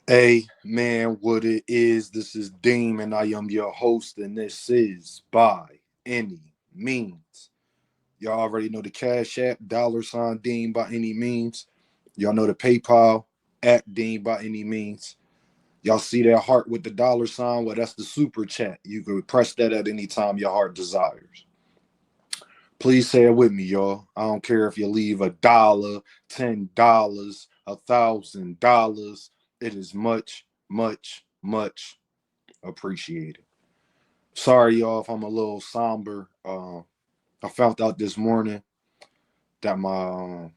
Hey man, what it is, this is Deem and I am your host, and this is By Any Means. Y'all already know the Cash App, $Deem by any means. Y'all know the PayPal at Deem by any means. Y'all see that heart with the $? Well, that's the super chat. You can press that at any time your heart desires. Please say it with me, y'all. I don't care if you leave $1, $10, $1,000. It is much, much, much appreciated. Sorry, y'all, if I'm a little somber. I found out this morning that my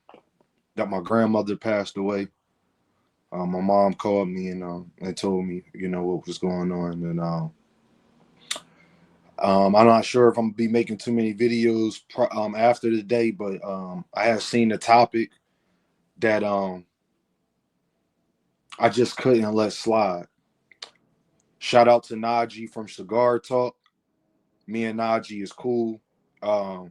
grandmother passed away. My mom called me and told me, what was going on, and I'm not sure if I'm gonna be making too many videos after the day, but I have seen the topic that I just couldn't let slide. Shout out to Najee from Cigar Talk. Me and Najee is cool. Um,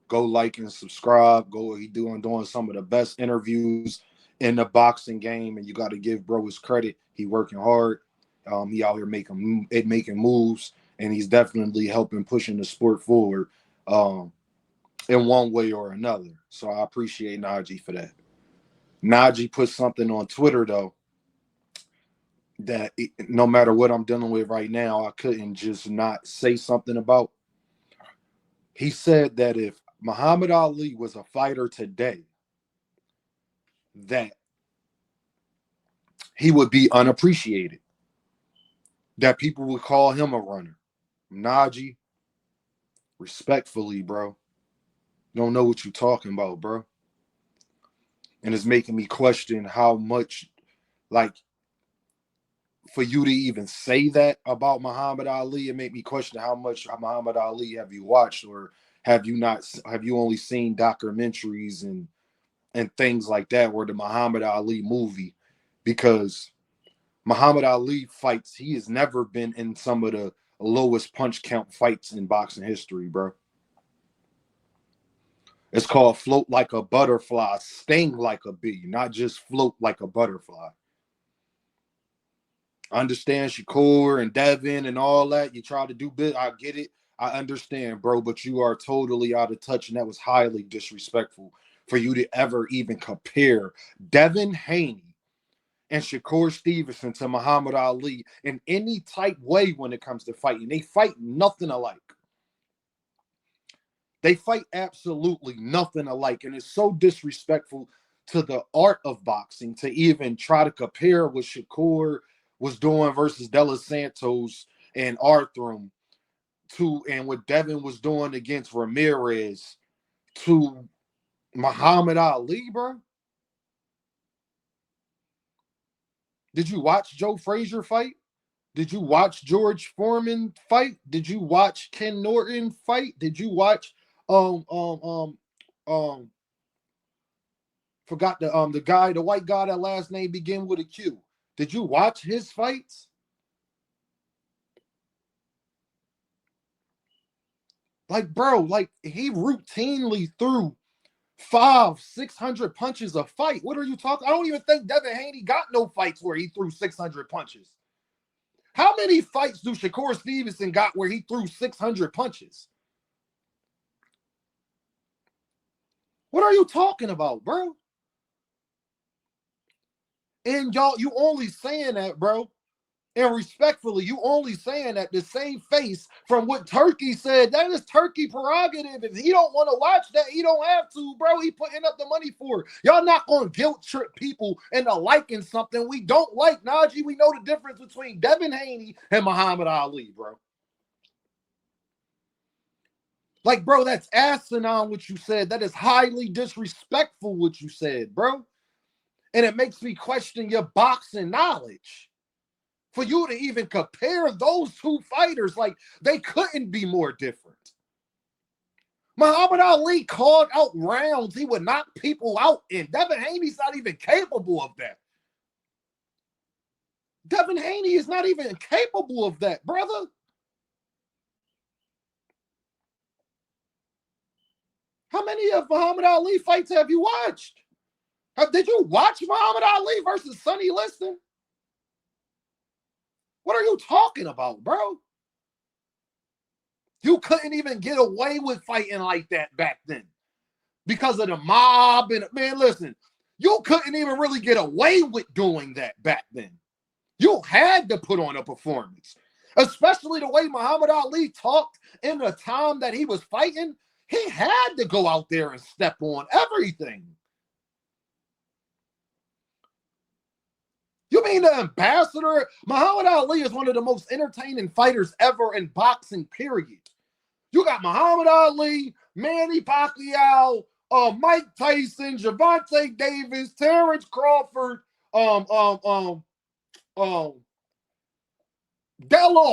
Go like and subscribe. He doing some of the best interviews in the boxing game, and you got to give bro his credit. He working hard. He out here making moves, and he's definitely helping pushing the sport forward in one way or another. So I appreciate Najee for that. Najee put something on Twitter though that no matter what I'm dealing with right now, I couldn't just not say something about. He said that if Muhammad Ali was a fighter today, that he would be unappreciated, that people would call him a runner. Najee, respectfully, bro, you don't know what you're talking about, bro. And it's making me question how much, like, for you to even say that about Muhammad Ali, it made me question how much Muhammad Ali have you watched, or have you only seen documentaries and things like that, where the Muhammad Ali movie, because Muhammad Ali fights, he has never been in some of the lowest punch count fights in boxing history, bro. It's called float like a butterfly, sting like a bee, not just float like a butterfly. I understand Shakur and Devin and all that. You try to do bit. I get it. I understand, bro, but you are totally out of touch, and that was highly disrespectful for you to ever even compare Devin Haney and Shakur Stevenson to Muhammad Ali in any type way when it comes to fighting. They fight nothing alike. They fight absolutely nothing alike. And it's so disrespectful to the art of boxing to even try to compare what Shakur was doing versus De Los Santos and Arthur and what Devin was doing against Ramirez to Muhammad Ali, bro. Did you watch Joe Frazier fight? Did you watch George Foreman fight? Did you watch Ken Norton fight? Did you watch um um um um forgot the white guy that last name begin with a Q? Did you watch his fights? Like, bro, like he routinely threw 600 punches a fight. What are you talking? I don't even think Devin Haney got no fights where he threw 600 punches. How many fights do Shakur Stevenson got where he threw 600 punches? What are you talking about, bro? And y'all, you only saying that, bro. And respectfully, you only saying that the same face from what Turkey said. That is Turkey prerogative. If he don't want to watch that, he don't have to, bro. He putting up the money for it. Y'all not gonna guilt trip people into liking something we don't like. Najee, we know the difference between Devin Haney and Muhammad Ali, bro. Like, bro, that's asinine what you said. That is highly disrespectful what you said, bro. And it makes me question your boxing knowledge. For you to even compare those two fighters, like, they couldn't be more different. Muhammad Ali called out rounds he would knock people out in. Devin Haney's not even capable of that. Devin Haney is not even capable of that, brother. How many of Muhammad Ali fights have you watched? Did you watch Muhammad Ali versus Sonny Liston? What are you talking about, bro? You couldn't even get away with fighting like that back then because of the mob. And man, listen, you couldn't even really get away with doing that back then. You had to put on a performance, especially the way Muhammad Ali talked in the time that he was fighting. He had to go out there and step on everything. You mean the ambassador? Muhammad Ali is one of the most entertaining fighters ever in boxing, period. You got Muhammad Ali, Manny Pacquiao, Mike Tyson, Gervonta Davis, Terrence Crawford, De La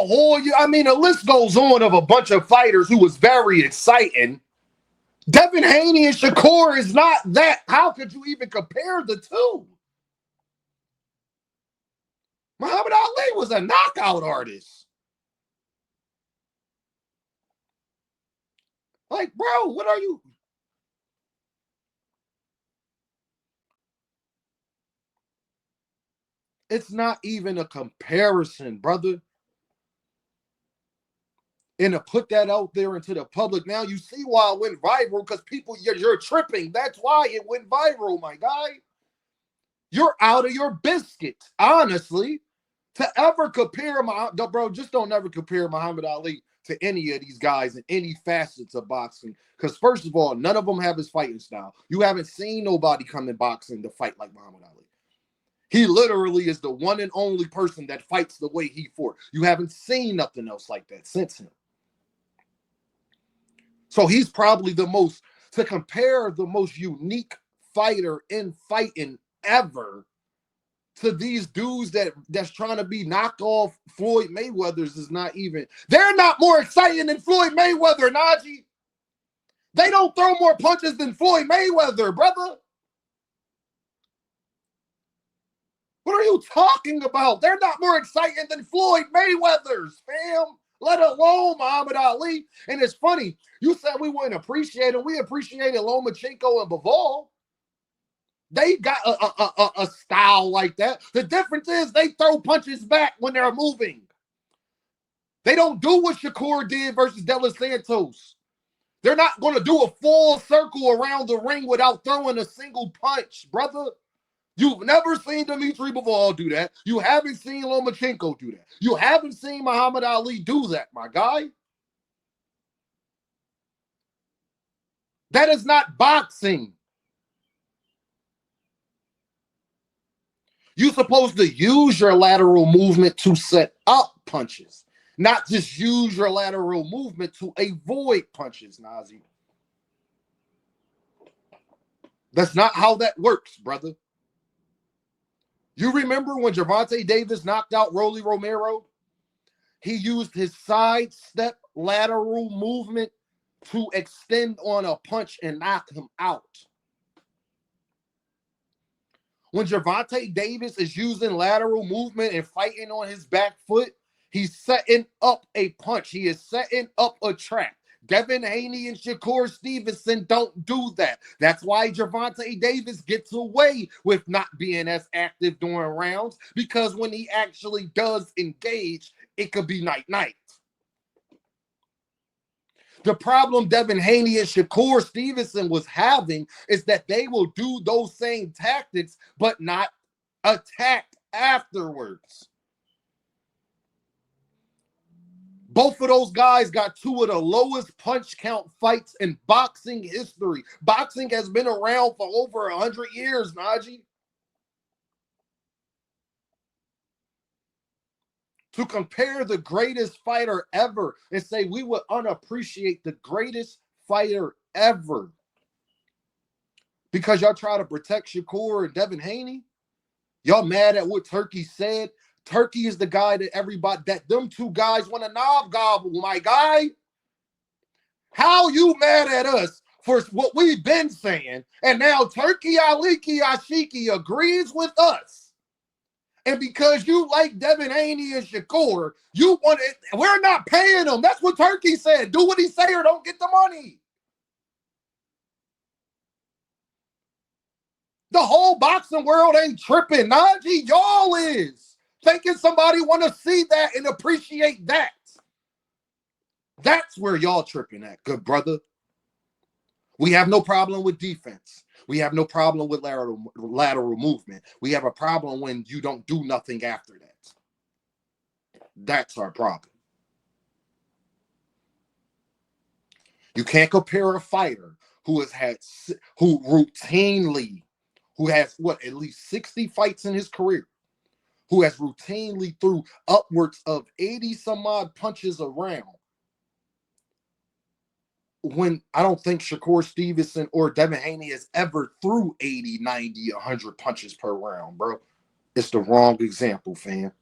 Hoya. I mean, the list goes on of a bunch of fighters who was very exciting. Devin Haney and Shakur is not that. How could you even compare the two? Muhammad Ali was a knockout artist. Like, bro, what are you? It's not even a comparison, brother. And to put that out there into the public, now you see why it went viral, because people, you're tripping. That's why it went viral, my guy. You're out of your biscuit, honestly. To ever compare, bro, just don't ever compare Muhammad Ali to any of these guys in any facets of boxing. Because first of all, none of them have his fighting style. You haven't seen nobody come in boxing to fight like Muhammad Ali. He literally is the one and only person that fights the way he fought. You haven't seen nothing else like that since him. So he's probably the most, to compare the most unique fighter in fighting ever to these dudes that's trying to be knockoff Floyd Mayweather's is not even. They're not more exciting than Floyd Mayweather, Najee. They don't throw more punches than Floyd Mayweather, brother. What are you talking about? They're not more exciting than Floyd Mayweather's, fam. Let alone Muhammad Ali. And it's funny, you said we wouldn't appreciate him. We appreciated Lomachenko and Bivol. They got a style like that. The difference is they throw punches back when they're moving. They don't do what Shakur did versus De Los Santos. They're not going to do a full circle around the ring without throwing a single punch, brother. You've never seen Dimitri Bivol do that. You haven't seen Lomachenko do that. You haven't seen Muhammad Ali do that, my guy. That is not boxing. You're supposed to use your lateral movement to set up punches, not just use your lateral movement to avoid punches, Nazi. That's not how that works, brother. You remember when Gervonta Davis knocked out Rolly Romero? He used his sidestep lateral movement to extend on a punch and knock him out. When Gervonta Davis is using lateral movement and fighting on his back foot, he's setting up a punch. He is setting up a trap. Devin Haney and Shakur Stevenson don't do that. That's why Gervonta Davis gets away with not being as active during rounds, because when he actually does engage, it could be night-night. The problem Devin Haney and Shakur Stevenson was having is that they will do those same tactics, but not attack afterwards. Both of those guys got two of the lowest punch count fights in boxing history. Boxing has been around for over 100 years, Najee. To compare the greatest fighter ever and say we would unappreciate the greatest fighter ever because y'all try to protect Shakur and Devin Haney? Y'all mad at what Turkey said? Turkey is the guy that everybody, that them two guys want to knob gobble, my guy. How you mad at us for what we've been saying, and now Turkey Aliki Ashiki agrees with us? And because you like Devin Haney and Shakur, you want it. We're not paying them. That's what Turkey said. Do what he say or don't get the money. The whole boxing world ain't tripping. Najee, y'all is. Thinking somebody want to see that and appreciate that. That's where y'all tripping at, good brother. We have no problem with defense. We have no problem with lateral movement. We have a problem when you don't do nothing after that. That's our problem. You can't compare a fighter who has what, at least 60 fights in his career, who has routinely threw upwards of 80 some odd punches around, when I don't think Shakur Stevenson or Devin Haney has ever threw 80, 90, 100 punches per round, bro. It's the wrong example, fam.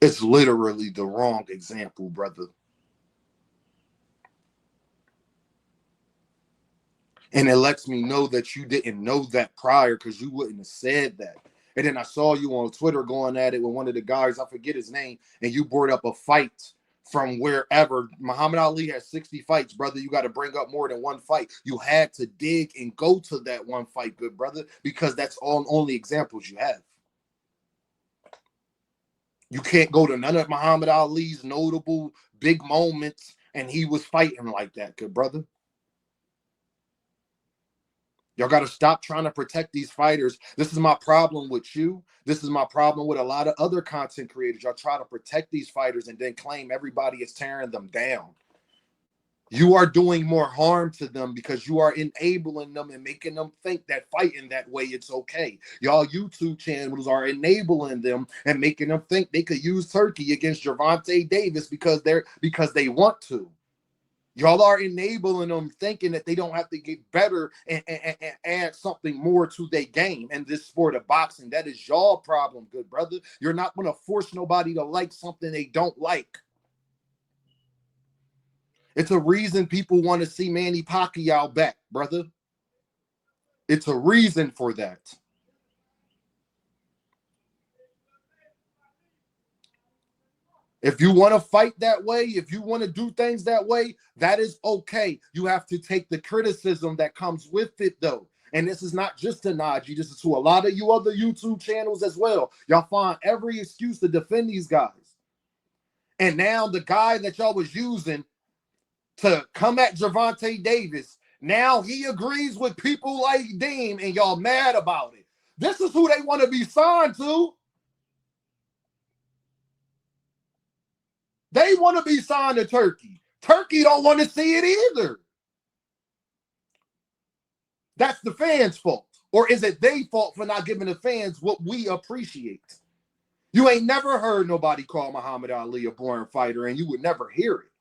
It's literally the wrong example, brother. And it lets me know that you didn't know that prior, because you wouldn't have said that. And then I saw you on Twitter going at it with one of the guys, I forget his name, and you brought up a fight from wherever. Muhammad Ali has 60 fights, brother. You got to bring up more than one fight. You had to dig and go to that one fight, good brother, because that's all only examples you have. You can't go to none of Muhammad Ali's notable big moments, and he was fighting like that, good brother. Y'all got to stop trying to protect these fighters. This is my problem with you. This is my problem with a lot of other content creators. Y'all try to protect these fighters and then claim everybody is tearing them down. You are doing more harm to them because you are enabling them and making them think that fighting that way it's okay. Y'all YouTube channels are enabling them and making them think they could use Turkey against Gervonta Davis because they want to. Y'all are enabling them, thinking that they don't have to get better and add something more to their game in this sport of boxing. That is y'all problem, good brother. You're not going to force nobody to like something they don't like. It's a reason people want to see Manny Pacquiao back, brother. It's a reason for that. If you want to fight that way, if you want to do things that way, that is okay. You have to take the criticism that comes with it, though. And this is not just to Najee. This is to a lot of you other YouTube channels as well. Y'all find every excuse to defend these guys. And now the guy that y'all was using to come at Gervonta Davis, now he agrees with people like Dean, and y'all mad about it. This is who they want to be signed to. They want to be signed to Turkey. Turkey don't want to see it either. That's the fans' fault. Or is it their fault for not giving the fans what we appreciate? You ain't never heard nobody call Muhammad Ali a boring fighter, and you would never hear it.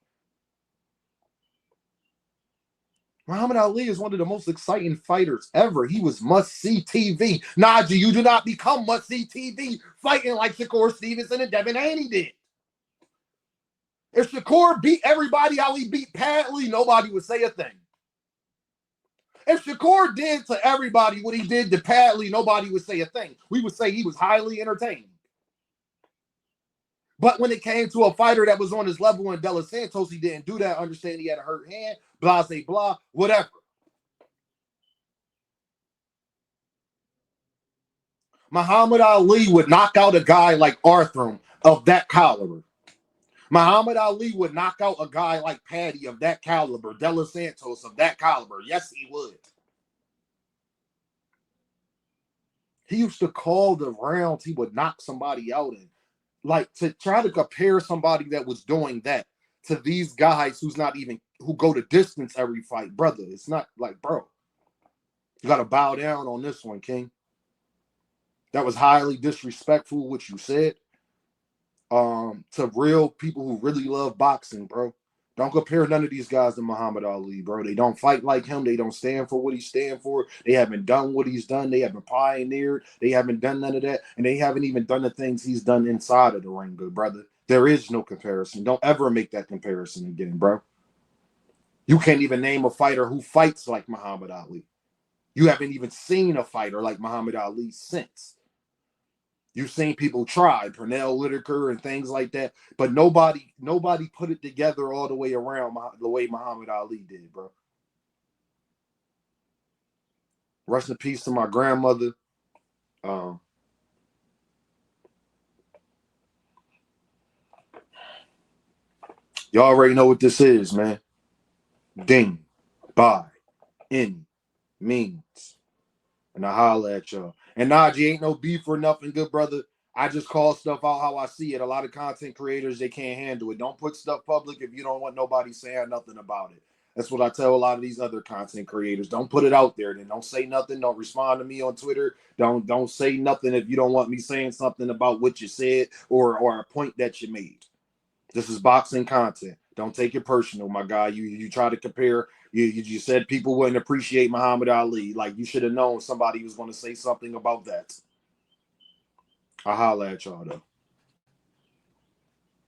Muhammad Ali is one of the most exciting fighters ever. He was must-see TV. Najee, you do not become must-see TV fighting like Shakur Stevenson and Devin Haney did. If Shakur beat everybody how he beat Padley, nobody would say a thing. If Shakur did to everybody what he did to Padley, nobody would say a thing. We would say he was highly entertaining. But when it came to a fighter that was on his level in De Los Santos, he didn't do that. Understand he had a hurt hand, blah, say, blah, whatever. Muhammad Ali would knock out a guy like Arthur of that caliber. Muhammad Ali would knock out a guy like Paddy of that caliber, De Los Santos of that caliber. Yes, he would. He used to call the rounds he would knock somebody out in. Like, to try to compare somebody that was doing that to these guys who go the distance every fight, brother. It's not like, bro. You got to bow down on this one, King. That was highly disrespectful, what you said. To real people who really love boxing, bro. Don't compare none of these guys to Muhammad Ali, bro. They don't fight like him. They don't stand for what he stands for. They haven't done what he's done. They haven't pioneered. They haven't done none of that. And they haven't even done the things he's done inside of the ring, good brother. There is no comparison. Don't ever make that comparison again, bro. You can't even name a fighter who fights like Muhammad Ali. You haven't even seen a fighter like Muhammad Ali since. You've seen people try, Pernell Whitaker and things like that, but nobody put it together all the way around the way Muhammad Ali did, bro. Rest in peace to my grandmother. Y'all already know what this is, man. Ding. By any means. And I holla at y'all. And Najee, ain't no beef or nothing, good brother. I just call stuff out how I see it. A lot of content creators, they can't handle it. Don't put stuff public if you don't want nobody saying nothing about it. That's what I tell a lot of these other content creators. Don't put it out there. Then don't say nothing. Don't respond to me on Twitter. Don't say nothing if you don't want me saying something about what you said or a point that you made. This is boxing content. Don't take it personal, my guy. You try to compare. You said people wouldn't appreciate Muhammad Ali. Like, you should have known somebody was going to say something about that. I holla at y'all though.